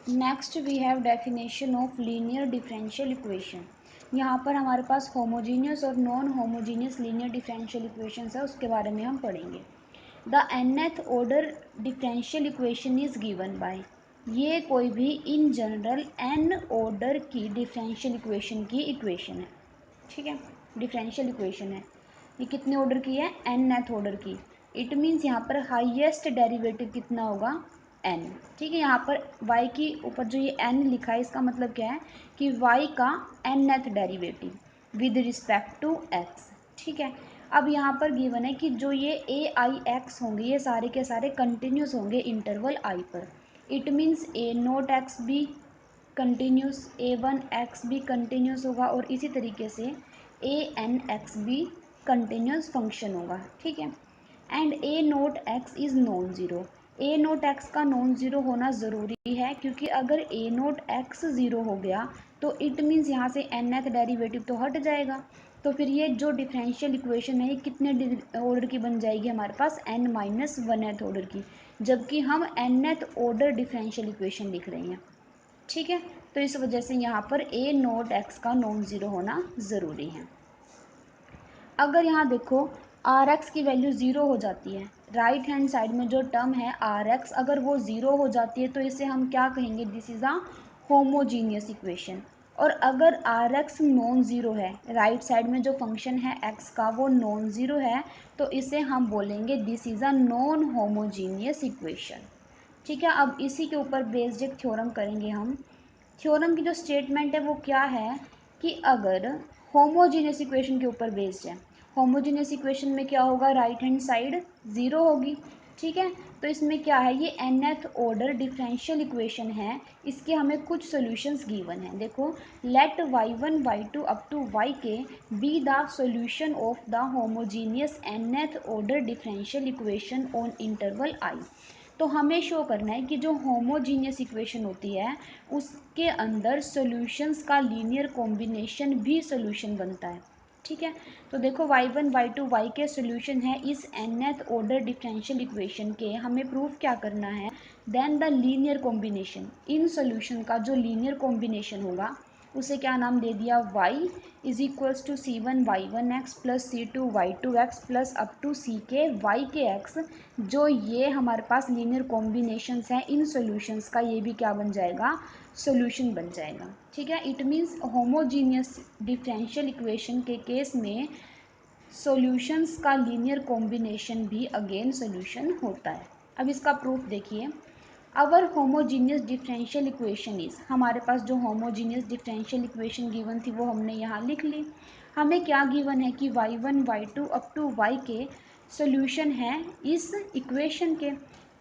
Next we have definition of linear differential equation. यहाँ पर हमारे पास होमोजीनियस और non homogeneous linear differential equations है, उसके बारे में हम पढ़ेंगे। The nth order differential equation is given by, ये कोई भी इन जनरल n ऑर्डर की डिफरेंशियल इक्वेशन की इक्वेशन है। ठीक है, डिफरेंशियल इक्वेशन है, ये कितने ऑर्डर की है? nth ऑर्डर की। इट मीन्स यहाँ पर हाईएस्ट डेरिवेटिव कितना होगा? n। ठीक है, यहाँ पर y की ऊपर जो ये n लिखा है इसका मतलब क्या है कि y का nth derivative with respect to x। ठीक है, अब यहाँ पर गिवन है कि जो ये ए आई एक्स होंगे ये सारे के सारे कंटिन्यूस होंगे इंटरवल आई पर। It means A naught x भी कंटिन्यूस, ए वन एक्स भी कंटिन्यूस होगा और इसी तरीके से ए एन एक्स भी कंटिन्यूस फंक्शन होगा। ठीक है, and A naught x is non zero. A naught x का नॉन ज़ीरो होना ज़रूरी है, क्योंकि अगर ए नोट एक्स ज़ीरो हो गया तो इट मीन्स यहाँ से nth डेरिवेटिव तो हट जाएगा। तो फिर ये जो डिफरेंशियल इक्वेशन है ये कितने ऑर्डर की बन जाएगी? हमारे पास n माइनस वन ऑर्डर की, जबकि हम nth ऑर्डर डिफरेंशियल इक्वेशन लिख रहे हैं। ठीक है, तो इस वजह से यहाँ पर ए नोट एक्स का नॉन ज़ीरो होना ज़रूरी है। अगर यहाँ देखो आर एक्स की वैल्यू ज़ीरो हो जाती है, राइट हैंड साइड में जो टर्म है आर एक्स अगर वो ज़ीरो हो जाती है तो इसे हम क्या कहेंगे? This is a homogeneous equation. और अगर आर एक्स नॉन ज़ीरो है, राइट साइड में जो फंक्शन है एक्स का वो नॉन ज़ीरो है, तो इसे हम बोलेंगे this is a non homogeneous equation. ठीक है, अब इसी के ऊपर बेस्ड एक थ्योरम करेंगे हम। थ्योरम की जो स्टेटमेंट है वो क्या है कि अगर होमोजीनियस इक्वेशन के ऊपर बेस्ड है, होमोजीनियस इक्वेशन में क्या होगा? राइट हैंड साइड ज़ीरो होगी। ठीक है, तो इसमें क्या है? ये nth ऑर्डर डिफरेंशियल इक्वेशन है, इसके हमें कुछ सॉल्यूशंस गिवन है। देखो, let y1 y2 up to yk be the solution of the homogeneous nth order differential equation on interval i। तो हमें शो करना है कि जो होमोजीनियस इक्वेशन होती है उसके अंदर सॉल्यूशंस का लीनियर कॉम्बिनेशन भी सॉल्यूशन बनता है। ठीक है, तो देखो y1 y2 y के सॉल्यूशन है इस nth ऑर्डर डिफरेंशियल इक्वेशन के, हमें प्रूफ क्या करना है? देन द लीनियर कॉम्बिनेशन, इन सॉल्यूशन का जो लीनियर कॉम्बिनेशन होगा उसे क्या नाम दे दिया? y is equals to c1 y1 x plus c2 y2 x plus up to ck y के x। जो ये हमारे पास लीनियर कॉम्बिनेशंस हैं इन सॉल्यूशंस का, ये भी क्या बन जाएगा? सॉल्यूशन बन जाएगा। ठीक है, it means homogeneous differential equation के केस में सॉल्यूशंस का लीनियर कॉम्बिनेशन भी अगेन सॉल्यूशन होता है। अब इसका प्रूफ देखिए, अवर होमोजीनियस डिफरेंशियल इक्वेशन इज, हमारे पास जो होमोजीनियस डिफरेंशियल इक्वेशन गिवन थी वो हमने यहाँ लिख ली। हमें क्या गिवन है कि y1 y2 up to y के सॉल्यूशन है इस इक्वेशन के।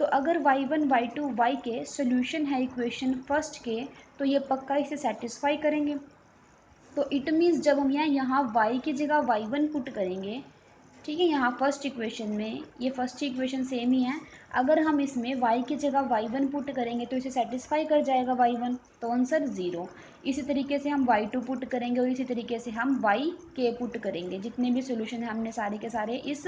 तो अगर y1 y2 y के सॉल्यूशन है इक्वेशन फर्स्ट के, तो ये पक्का इसे सेटिस्फाई करेंगे। तो इट मीन्स जब हम यहाँ y की जगह y1 पुट करेंगे, ठीक है, यहाँ फर्स्ट इक्वेशन में ये फर्स्ट इक्वेशन सेम ही है, अगर हम इसमें y की जगह y1 पुट करेंगे तो इसे सेटिस्फाई कर जाएगा y1, तो आंसर ज़ीरो। इसी तरीके से हम y2 पुट करेंगे और इसी तरीके से हम yk पुट करेंगे। जितने भी सोल्यूशन हैं हमने सारे के सारे इस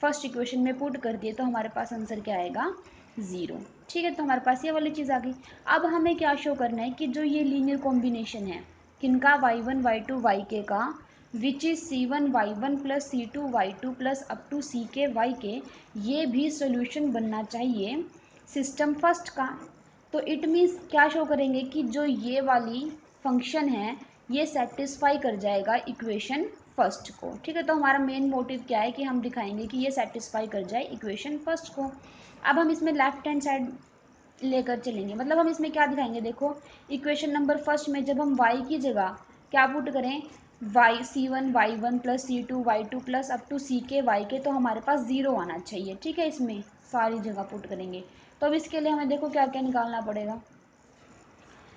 फर्स्ट इक्वेशन में पुट कर दिए, तो हमारे पास आंसर क्या आएगा? ज़ीरो। ठीक है, तो हमारे पास ये वाली चीज़ आ गई। अब हमें क्या शो करना है कि जो ये लीनियर कॉम्बिनेशन है किनका? y1 y2 yk का, which is c1 y1 plus c2 y2 plus up to ck yk, ये भी सोल्यूशन बनना चाहिए सिस्टम फर्स्ट का। तो इट मीन्स क्या शो करेंगे कि जो ये वाली फंक्शन है ये सेटिस्फाई कर जाएगा इक्वेशन फर्स्ट को। ठीक है, तो हमारा मेन मोटिव क्या है कि हम दिखाएंगे कि ये सेटिस्फाई कर जाए इक्वेशन फर्स्ट को। अब हम इसमें लेफ्ट हैंड साइड लेकर चलेंगे, मतलब हम इसमें क्या दिखाएंगे? देखो, इक्वेशन नंबर फर्स्ट में जब हम y की जगह क्या पुट करें? c1 y1 plus c2 y2 plus up to ck yk, तो हमारे पास ज़ीरो आना चाहिए। ठीक है, इसमें सारी जगह पुट करेंगे। तो अब इसके लिए हमें देखो क्या क्या निकालना पड़ेगा।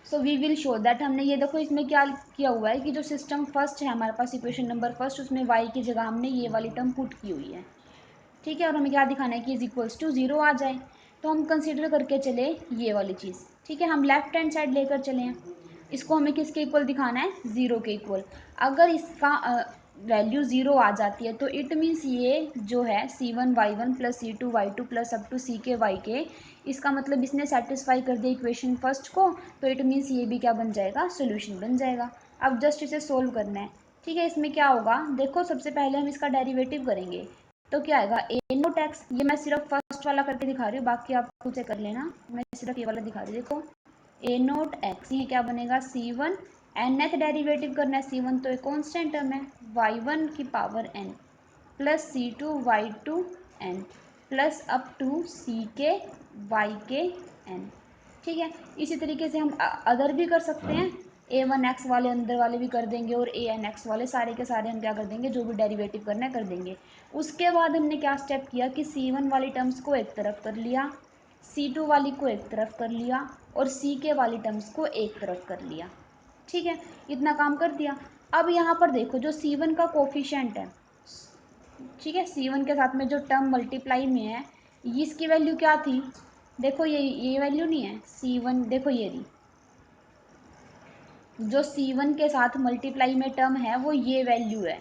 So we will show that, हमने ये देखो इसमें क्या किया हुआ है कि जो सिस्टम फर्स्ट है हमारे पास इक्वेशन नंबर फर्स्ट, उसमें y की जगह हमने ये वाली टर्म पुट की हुई है। ठीक है, और हमें क्या दिखाना है कि इज इक्वल्स टू ज़ीरो आ जाए। तो हम कंसीडर करके चले ये वाली चीज़। ठीक है, हम लेफ्ट हैंड साइड लेकर चले हैं, इसको हमें किसके इक्वल दिखाना है? ज़ीरो के इक्वल। अगर इसका वैल्यू ज़ीरो आ जाती है, तो इट मीन्स ये जो है C1y1 plus C2y2 plus up to CK इसका मतलब इसने सेटिस्फाई कर दिया इक्वेशन फर्स्ट को, तो इट मीन्स ये भी क्या बन जाएगा, सोल्यूशन बन जाएगा। अब जस्ट इसे सोल्व करना है। ठीक है, इसमें क्या होगा, देखो सबसे पहले हम इसका डेरिवेटिव करेंगे, तो क्या आएगा ए नोट एक्स। ये मैं सिर्फ फर्स्ट वाला करके दिखा रही हूँ, बाकी आप खुद से कर लेना, मैं सिर्फ ये वाला दिखा रही हूँ। देखो ए नोट एक्स, ये क्या बनेगा C1, nth डेरिवेटिव करना है C1, तो एक कॉन्स्टेंट टर्म है y1 की power n plus C2 y2 n plus up to CK yk n। ठीक है, इसी तरीके से हम अदर भी कर सकते हैं, a1x वाले अंदर वाले भी कर देंगे और an x वाले सारे के सारे हम क्या कर देंगे, जो भी डेरिवेटिव करना है कर देंगे। उसके बाद हमने क्या स्टेप किया कि C1 वाली टर्म्स को एक तरफ कर लिया, C2 वाली को एक तरफ कर लिया और CK वाली टर्म्स को एक तरफ कर लिया। ठीक है, इतना काम कर दिया। अब यहाँ पर देखो जो C1 का कोफिशिएंट है, ठीक है, C1 के साथ में जो टर्म मल्टीप्लाई में है, इसकी वैल्यू क्या थी, देखो ये वैल्यू नहीं है C1, देखो ये रही, जो C1 के साथ मल्टीप्लाई में टर्म है वो ये वैल्यू है,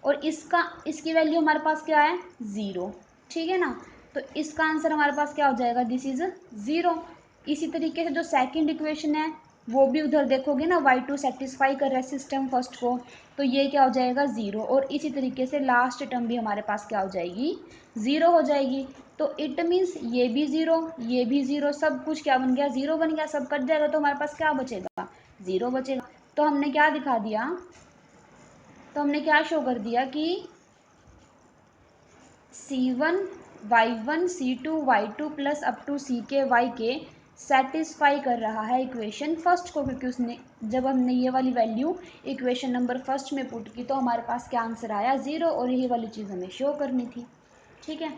और इसकी वैल्यू हमारे पास क्या है, ज़ीरो। ठीक है ना, तो इसका आंसर हमारे पास क्या हो जाएगा, दिस इज ज़ीरो। इसी तरीके से जो सेकंड इक्वेशन है वो भी उधर देखोगे ना, y2 सेटिस्फाई कर रहा है सिस्टम फर्स्ट को, तो ये क्या हो जाएगा, ज़ीरो। और इसी तरीके से लास्ट टर्म भी हमारे पास क्या हो जाएगी, ज़ीरो हो जाएगी। तो इट मीन्स ये भी ज़ीरो, ये भी ज़ीरो, सब कुछ क्या बन गया, ज़ीरो बन गया, सब कट जाएगा, तो हमारे पास क्या बचेगा, ज़ीरो बचेगा। तो हमने क्या दिखा दिया, तो हमने क्या शो कर दिया कि C1 y1 C2 y2 plus up to CK yk satisfy कर रहा है इक्वेशन फर्स्ट को, क्योंकि उसने जब हमने ये वाली वैल्यू इक्वेशन नंबर फर्स्ट में पुट की तो हमारे पास क्या आंसर आया, ज़ीरो, और यही वाली चीज़ हमें शो करनी थी। ठीक है,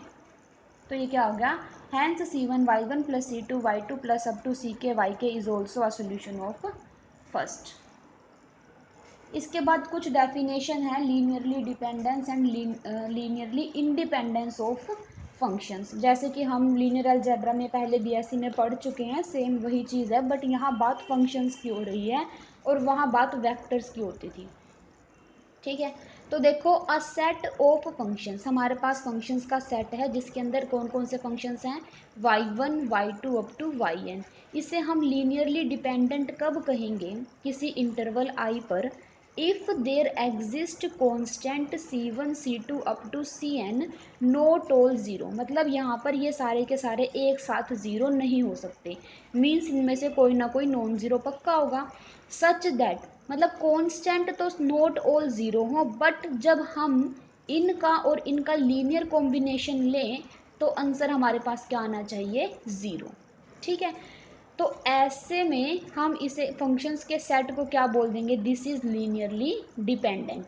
तो ये क्या हो गया, hence C1 y1 plus C2 y2 plus up to CK yk is also a solution of first. इसके बाद कुछ डेफिनेशन है linearly dependence and linearly independence of functions. जैसे कि हम लीनियर अलजेब्रा में पहले बीएससी में पढ़ चुके हैं, सेम वही चीज़ है, बट यहाँ बात फंक्शंस की हो रही है और वहाँ बात वेक्टर्स की होती थी। ठीक है, तो देखो अ सेट ऑफ फंक्शंस, हमारे पास फंक्शंस का सेट है जिसके अंदर कौन कौन से फंक्शंस हैं, y1 y2 up to yn। इसे हम लीनियरली डिपेंडेंट कब कहेंगे, किसी इंटरवल i पर, if there exist constant C1 C2 up to Cn not all zero. मतलब यहाँ पर ये सारे के सारे एक साथ ज़ीरो नहीं हो सकते, मीन्स इनमें से कोई ना कोई नॉन ज़ीरो पक्का होगा। सच दैट, मतलब कॉन्स्टेंट तो नॉट ऑल ज़ीरो हो, बट जब हम इनका और इनका लीनियर कॉम्बिनेशन लें तो आंसर हमारे पास क्या आना चाहिए, ज़ीरो। ठीक है, तो ऐसे में हम इसे फंक्शंस के सेट को क्या बोल देंगे, दिस इज लीनियरली डिपेंडेंट,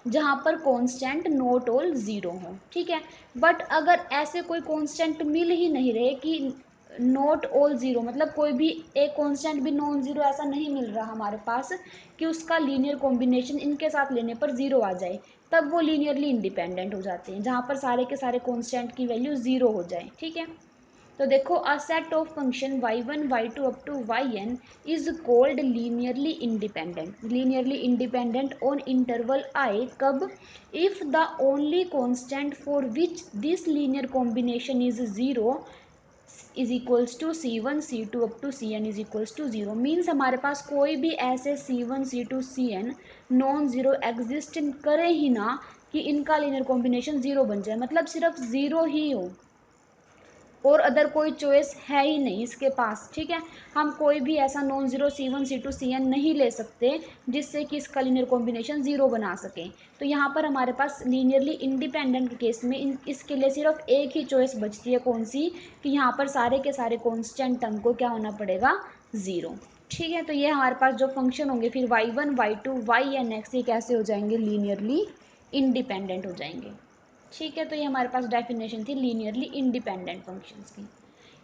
जहाँ पर कांस्टेंट नॉट ऑल ज़ीरो हो। ठीक है, बट अगर ऐसे कोई कांस्टेंट मिल ही नहीं रहे कि नॉट ऑल ज़ीरो, मतलब कोई भी एक कांस्टेंट भी नॉन ज़ीरो ऐसा नहीं मिल रहा हमारे पास कि उसका लीनियर कॉम्बिनेशन इनके साथ लेने पर ज़ीरो आ जाए, तब वो लीनियरली इंडिपेंडेंट हो जाते हैं, जहाँ पर सारे के सारे कांस्टेंट की वैल्यू ज़ीरो हो जाए। ठीक है, तो देखो a set of function y1 y2 up to yn is called linearly independent. Linearly independent on interval i कब, if the only constant for which this linear combination is zero is equals to C1 C2 up to Cn is equals to zero. Means हमारे पास कोई भी ऐसे C1 C2 Cn non zero exist करे ही ना कि इनका लीनियर कॉम्बिनेशन ज़ीरो बन जाए, मतलब सिर्फ ज़ीरो ही हो और अदर कोई चॉइस है ही नहीं इसके पास। ठीक है, हम कोई भी ऐसा non zero C1 C2 Cn नहीं ले सकते जिससे कि इसका लीनियर कॉम्बिनेशन ज़ीरो बना सकें। तो यहाँ पर हमारे पास लीनियरली इंडिपेंडेंट केस में इसके लिए सिर्फ एक ही चॉइस बचती है, कौन सी, कि यहाँ पर सारे के सारे कॉन्स्टेंट टर्म को क्या होना पड़ेगा, ज़ीरो। ठीक है, तो ये हमारे पास जो फंक्शन होंगे फिर y1 y2 yn x ये कैसे हो जाएंगे, लीनियरली इंडिपेंडेंट हो जाएंगे। ठीक है, तो ये हमारे पास डेफिनेशन थी लीनियरली इंडिपेंडेंट फंक्शंस की।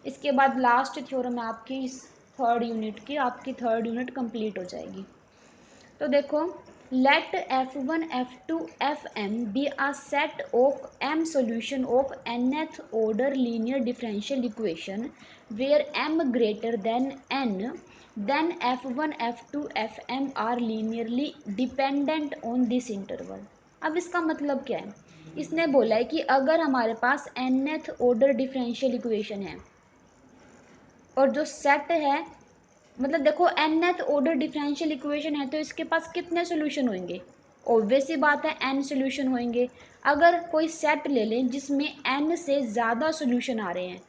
इसके बाद लास्ट थ्योरम है आपकी इस थर्ड यूनिट की, आपकी थर्ड यूनिट कंप्लीट हो जाएगी। तो देखो, let f1 f2 fm be a set of m solution of nth order linear differential equation where m greater than n, then f1 f2 fm are linearly dependent on this interval. अब इसका मतलब क्या है, इसने बोला है कि अगर हमारे पास nth ऑर्डर डिफरेंशियल इक्वेशन है और जो सेट है, मतलब देखो nth ऑर्डर डिफरेंशियल इक्वेशन है तो इसके पास कितने सोल्यूशन होंगे, ऑब्वियस सी बात है n सोल्यूशन होंगे। अगर कोई सेट ले लें जिसमें n से ज़्यादा सोल्यूशन आ रहे हैं,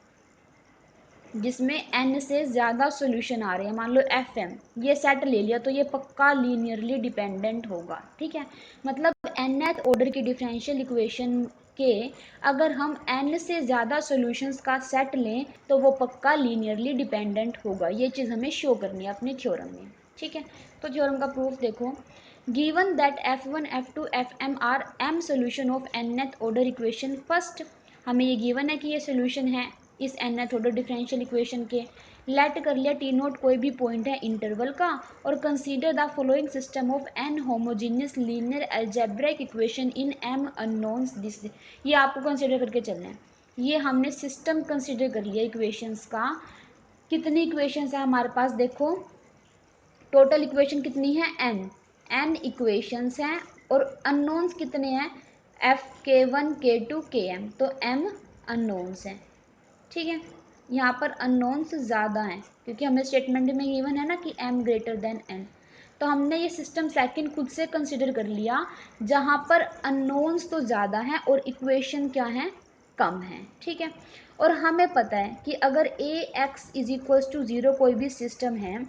जिसमें n से ज़्यादा सोल्यूशन आ रहे हैं, मान लो fm, ये सेट ले लिया तो ये पक्का लीनियरली डिपेंडेंट होगा, ठीक है। मतलब nth ऑर्डर की डिफरेंशियल इक्वेशन के अगर हम n से ज़्यादा सॉल्यूशंस का सेट लें तो वो पक्का लीनियरली डिपेंडेंट होगा। ये चीज़ हमें शो करनी है अपने थ्योरम में, ठीक है। तो थ्योरम का प्रूफ देखो, given that f1 f2 fm are m solution of nth order equation. First हमें ये गिवन है कि ये सोल्यूशन है इस nth ऑर्डर डिफरेंशियल इक्वेशन के। लेट कर लिया टी नोट कोई भी पॉइंट है इंटरवल का, और consider the following system of n homogeneous linear algebraic equation in m unknowns. This, ये आपको कंसीडर करके चलना है। ये हमने सिस्टम कंसीडर कर लिया इक्वेशंस का। कितनी इक्वेशंस है हमारे पास, देखो टोटल इक्वेशन कितनी है n इक्वेशंस हैं, और अननोन्स कितने हैं f k1 k2 km, तो m अननोन्स हैं, ठीक है। यहाँ पर अननोन्स ज़्यादा हैं क्योंकि हमें स्टेटमेंट में गिवन है ना कि m ग्रेटर देन n। तो हमने ये सिस्टम सेकंड खुद से कंसिडर कर लिया जहाँ पर अननोन्स तो ज़्यादा हैं और इक्वेशन क्या है, कम है, ठीक है। और हमें पता है कि अगर a x is equals to 0 कोई भी सिस्टम है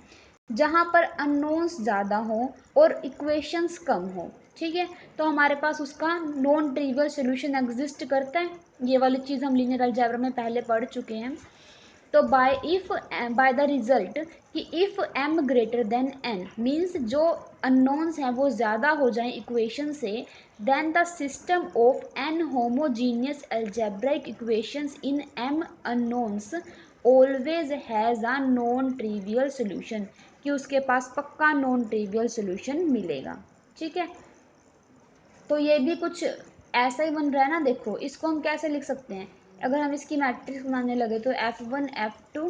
जहाँ पर अननोन्स ज़्यादा हो और इक्वेशंस कम हो, ठीक है, तो हमारे पास उसका नॉन ट्रिवियल सोल्यूशन एग्जिस्ट करता है। ये वाली चीज़ हम लीनियर अलजेब्रा में पहले पढ़ चुके हैं। तो बाय द रिजल्ट कि if m greater than n means जो अननोन्स हैं वो ज़्यादा हो जाएं इक्वेशन से, then the system of n homogeneous algebraic equations in m unknowns always has a non trivial solution, कि उसके पास पक्का नॉन ट्रिवियल सोल्यूशन मिलेगा, ठीक है। तो ये भी कुछ ऐसा ही बन रहा है ना। देखो इसको हम कैसे लिख सकते हैं, अगर हम इसकी मैट्रिक्स बनाने लगे तो f1 f2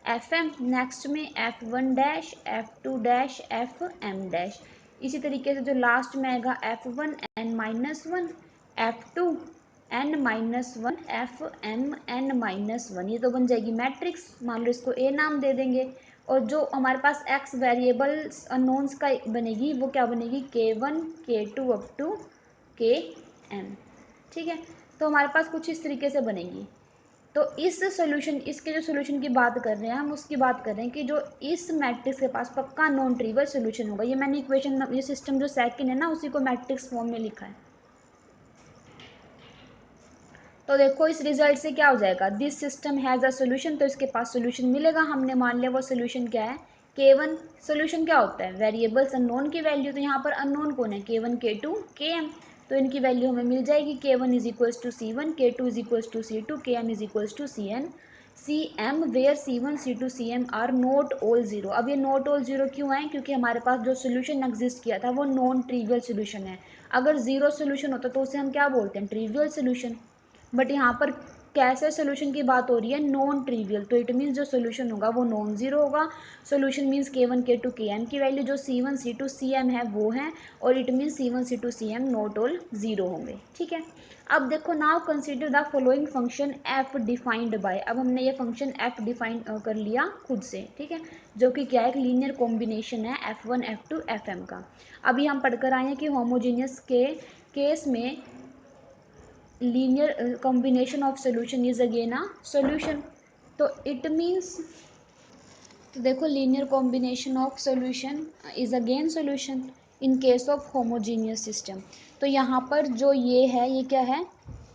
fm, नेक्स्ट में f1 dash f2 dash fm dash, इसी तरीके से जो लास्ट में आएगा f1 n minus one, f2 n minus one, fm n minus one. ये तो बन जाएगी मैट्रिक्स, मान लो इसको a नाम दे देंगे। और जो हमारे पास x वेरिएबल्स अननोन्स का बनेगी वो क्या बनेगी, k1 k2 up to km, ठीक है। तो हमारे पास कुछ इस तरीके से बनेगी। तो इस सॉल्यूशन, इसके जो सॉल्यूशन की बात कर रहे हैं हम, उसकी बात कर रहे हैं कि जो इस मैट्रिक्स के पास पक्का नॉन ट्रिवियल सॉल्यूशन होगा। ये मैंने इक्वेशन, ये सिस्टम जो सेकंड है ना उसी को मैट्रिक्स फॉर्म में लिखा है। तो देखो इस रिजल्ट से क्या हो जाएगा, this system has a solution, तो इसके पास सोल्यूशन मिलेगा। हमने मान लिया वो सोल्यूशन क्या है, k1। सोल्यूशन क्या होता है, वेरिएबल्स अननोन की वैल्यू। तो यहाँ पर अननोन कौन है, k1 k2 km, तो इनकी वैल्यू हमें मिल जाएगी। k1 is equals to c1, k2 is equals to c2, km is equals to cm where c1 c2 cm are not all zero. अब ये नॉट ऑल जीरो क्यों है, क्योंकि हमारे पास जो सोल्यूशन एग्जिस्ट किया था वो नॉन ट्रिवियल सोल्यूशन है। अगर जीरो सोल्यूशन होता तो उसे हम क्या बोलते हैं, ट्रिवियल सोल्यूशन। बट यहाँ पर कैसे सोल्यूशन की बात हो रही है, नॉन ट्रिवियल, तो इट मीन्स जो सोल्यूशन होगा वो नॉन जीरो होगा। Solution means k1 k2 km की वैल्यू जो c1 c2 cm है वो है, और it means c1 c2 cm not all zero होंगे, ठीक है। अब देखो now consider the following function f defined by. अब हमने ये फंक्शन f डिफाइन कर लिया खुद से, ठीक है, जो कि क्या है, एक लीनियर कॉम्बिनेशन है f1 f2 fm का। अभी हम पढ़कर आए हैं कि होमोजीनियस के केस में linear combination of solution is again a solution। तो it means, तो देखो linear combination of solution is again solution in case of homogeneous system। तो यहाँ पर जो ये है ये क्या है,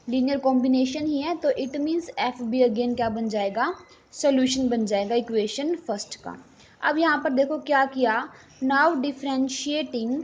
linear combination ही है, तो it means f भी again क्या बन जाएगा, solution बन जाएगा इक्वेशन फर्स्ट का। अब यहाँ पर देखो क्या किया, now differentiating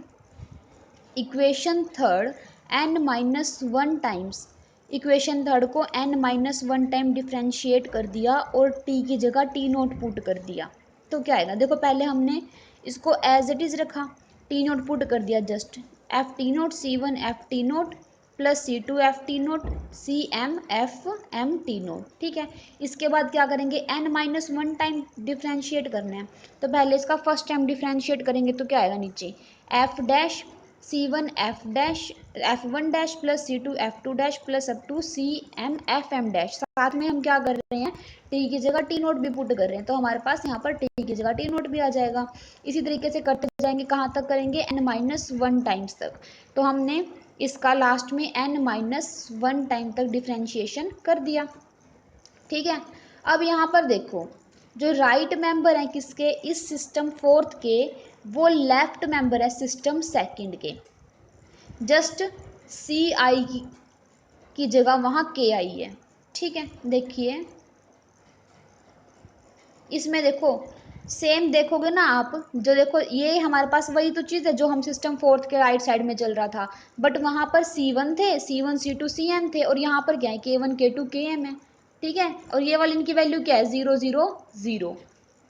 equation third n minus one times, equation third को n minus one time differentiate कर दिया और t की जगह t नोट पुट कर दिया। तो क्या आएगा, देखो पहले हमने इसको एज इट इज़ रखा, t नोट पुट कर दिया, just F T naught c1 F T naught plus c2 F T naught cm F M T naught, ठीक है। इसके बाद क्या करेंगे, n minus one time differentiate करना है, तो पहले इसका फर्स्ट टाइम डिफ्रेंशिएट करेंगे तो क्या आएगा नीचे, F dash C1 F1 dash plus C2 F2 dash plus up to CM FM dash. साथ में हम क्या कर रहे हैं, टी की जगह टी नोट भी पुट कर रहे हैं, तो हमारे पास यहाँ पर टी की जगह टी नोट भी आ जाएगा। इसी तरीके से करते जाएंगे, कहाँ तक करेंगे, n-1 टाइम्स तक। तो हमने इसका लास्ट में n-1 टाइम तक डिफ्रेंशिएशन कर दिया। ठीक है, अब यहाँ पर देखो जो राइट मेंबर है किसके, इस सिस्टम फोर्थ के, वो लेफ्ट मेंबर है सिस्टम सेकंड के। जस्ट सी आई की जगह वहाँ के आई है। ठीक है, देखिए इसमें देखो सेम देखोगे ना आप, जो देखो ये हमारे पास वही तो चीज़ है जो हम सिस्टम फोर्थ के राइट साइड में चल रहा था, बट वहाँ पर C1 थे, C1 C2 CM थे, और यहाँ पर क्या है, K1 K2 KM है। ठीक है, और ये वाली इनकी वैल्यू क्या है, 0 0 0।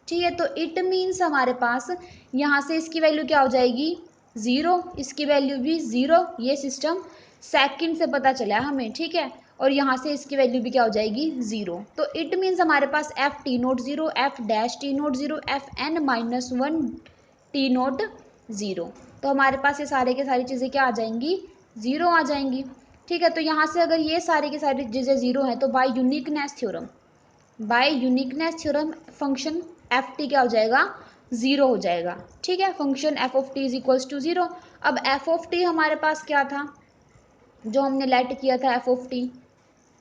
ठीक है, तो इट मीन्स हमारे पास यहाँ से इसकी वैल्यू क्या हो जाएगी, 0, इसकी वैल्यू भी 0। ये सिस्टम सेकंड से पता चला है हमें। ठीक है, और यहाँ से इसकी वैल्यू भी क्या हो जाएगी, 0। तो इट मीन्स हमारे पास F T naught 0, F dash T naught 0, FN-1 T naught 0। तो हमारे पास ये सारे के सारी चीज़ें क्या आ जाएंगी, 0 आ जाएंगी। ठीक है, तो यहाँ से अगर ये सारी की सारी चीज़ें 0 हैं, तो by uniqueness theorem function F T क्या हो जाएगा, 0 हो जाएगा। ठीक है, function F of T is equals to 0। अब एफ ऑफ टी हमारे पास क्या था, जो हमने लेट किया था एफ ऑफ टी,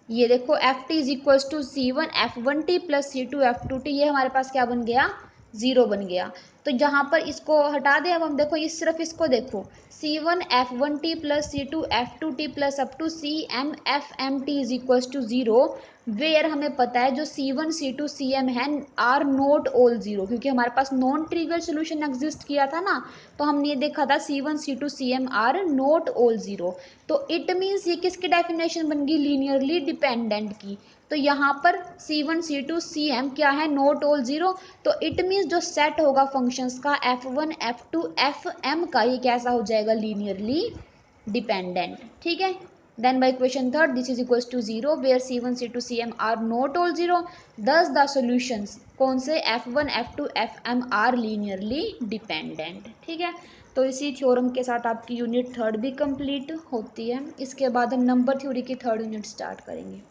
ये देखो F T is equals to C1 F1 T plus C2 F2 T, ये हमारे पास क्या बन गया, 0 बन गया। तो जहाँ पर इसको हटा दें, अब हम देखो इस सिर्फ इसको देखो, C1 F1 T plus C2 F2 T plus up to CM FM T is equals to 0, where हमें पता है जो C1 C2 CM है आर नोट ऑल 0, क्योंकि हमारे पास नॉन ट्रिवियल सोल्यूशन एग्जिस्ट किया था ना, तो हमने ये देखा था C1 C2 CM are note all 0। तो इट मीन्स ये किसकी डेफिनेशन बन गई, लीनियरली डिपेंडेंट की। तो यहाँ पर C1 C2 CM क्या है, नोट ऑल 0। तो इट मीन्स जो सेट होगा फंक्शंस का F1 F2 FM का, ये कैसा हो जाएगा, लीनियरली डिपेंडेंट। ठीक है, then by equation third this is equals to 0 where C1 C2 CM are not all 0, thus the solutions कौन से, F1 F2 FM are linearly dependent। ठीक है, तो इसी थ्योरम के साथ आपकी यूनिट थर्ड भी कंप्लीट होती है। इसके बाद हम नंबर थ्योरी की थर्ड यूनिट स्टार्ट करेंगे।